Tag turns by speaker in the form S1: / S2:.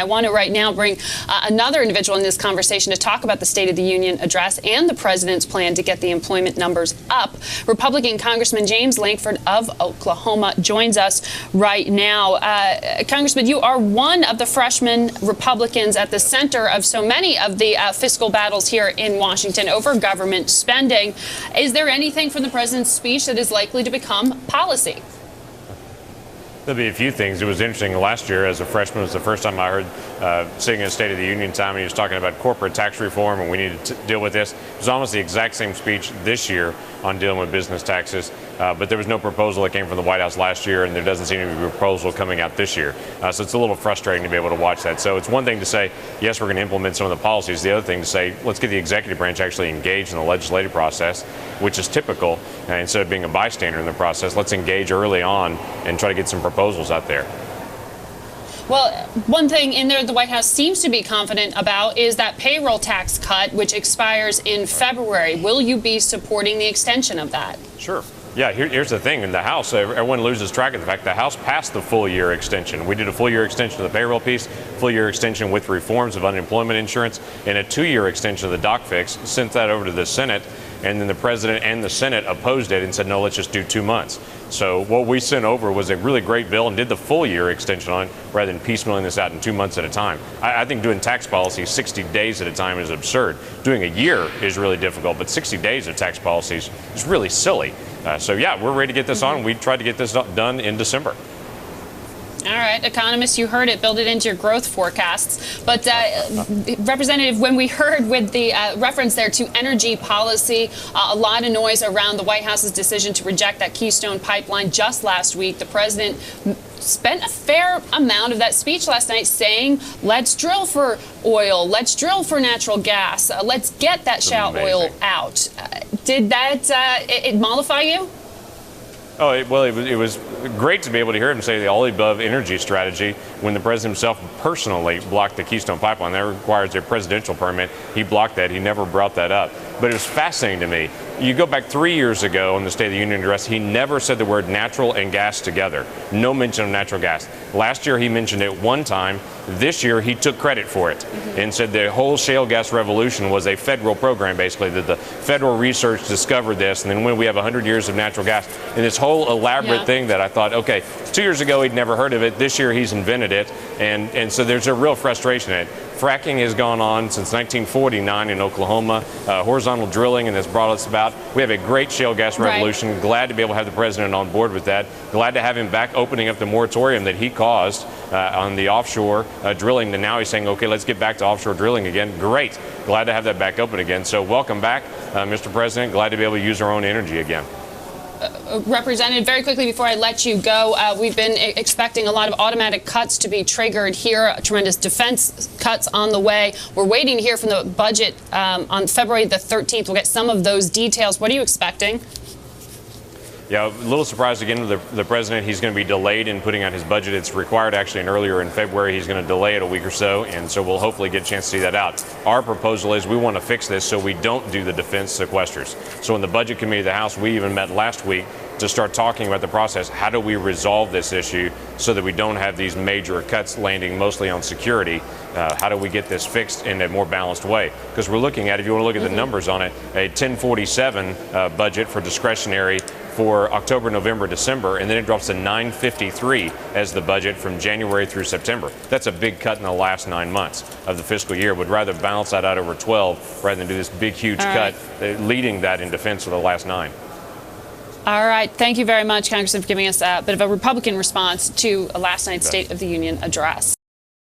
S1: I want to right now bring another individual in this conversation to talk about the State of the Union address and the president's plan to get the employment numbers up. Republican Congressman James Lankford of Oklahoma joins us right now. Congressman, you are one of the freshman Republicans at the center of so many of the fiscal battles here in Washington over government spending. Is there anything from the president's speech that is likely to become policy?
S2: There'll be a few things. It was interesting last year as a freshman. It was the first time I heard sitting in State of the Union time, and he was talking about corporate tax reform and we needed to deal with this. It was almost the exact same speech this year on dealing with business taxes, but there was no proposal that came from the White House last year, and there doesn't seem to be a proposal coming out this year. So it's a little frustrating to be able to watch that. So it's one thing to say, yes, we're going to implement some of the policies. The other thing to say, let's get the executive branch actually engaged in the legislative process, which is typical. Instead of being a bystander in the process, let's engage early on and try to get some proposals out there.
S1: Well, one thing in there the White House seems to be confident about is that payroll tax cut, which expires in February. Will you be supporting the extension of that?
S2: Sure. Yeah, here's the thing. In the House, everyone loses track of the fact the House passed the full-year extension. We did a full-year extension of the payroll piece, full-year extension with reforms of unemployment insurance, and a 2-year extension of the doc fix, sent that over to the Senate, and then the President and the Senate opposed it and said, no, let's just do 2 months. So what we sent over was a really great bill and did the full-year extension on it rather than piecemealing this out in 2 months at a time. I think doing tax policy 60 days at a time is absurd. Doing a year is really difficult, but 60 days of tax policies is really silly. So, yeah, we're ready to get this on. We tried to get this done in December.
S1: All right, economists, you heard it. Build it into your growth forecasts. But, Representative, when we heard with the reference there to energy policy, a lot of noise around the White House's decision to reject that Keystone pipeline just last week. The president spent a fair amount of that speech last night saying, let's drill for oil, let's drill for natural gas, let's get that shale oil out. Did that it mollify you?
S2: Oh, it was great to be able to hear him say the all-above energy strategy when the president himself personally blocked the Keystone pipeline. That requires a presidential permit. He blocked that. He never brought that up. But it was fascinating to me. You go back 3 years ago in the State of the Union address, he never said the word natural and gas together. No mention of natural gas. Last year he mentioned it one time. This year he took credit for it and said the whole shale gas revolution was a federal program, basically, that the federal research discovered this. And then when we have 100 years of natural gas and this whole elaborate thing that I thought, okay, 2 years ago he'd never heard of it. This year he's invented it. And so there's a real frustration in it. Fracking has gone on since 1949 in Oklahoma, horizontal drilling, and that's brought us about. We have a great shale gas revolution. Right. Glad to be able to have the president on board with that. Glad to have him back opening up the moratorium that he caused on the offshore drilling. And now he's saying, okay, let's get back to offshore drilling again. Great. Glad to have that back open again. So welcome back, Mr. President. Glad to be able to use our own energy again.
S1: Representative, very quickly before I let you go, we've been expecting a lot of automatic cuts to be triggered here, tremendous defense cuts on the way. We're waiting to hear from the budget on February the 13th. We'll get some of those details. What are you expecting?
S2: Yeah, a little surprised again with the president. He's going to be delayed in putting out his budget. It's required actually earlier in February. He's going to delay it a week or so, and so we'll hopefully get a chance to see that out. Our proposal is we want to fix this so we don't do the defense sequesters. So in the Budget Committee of the House, we even met last week to start talking about the process. How do we resolve this issue so that we don't have these major cuts landing mostly on security? How do we get this fixed in a more balanced way? Because we're looking at, if you want to look at the numbers on it, a 1047 budget for discretionary for October, November, December, and then it drops to 953 as the budget from January through September. That's a big cut in the last 9 months of the fiscal year. Would rather balance that out over 12 rather than do this big, huge cut, leading that in defense for the last 9.
S1: All right. Thank you very much, Congressman, for giving us a bit of a Republican response to last night's State of the Union address.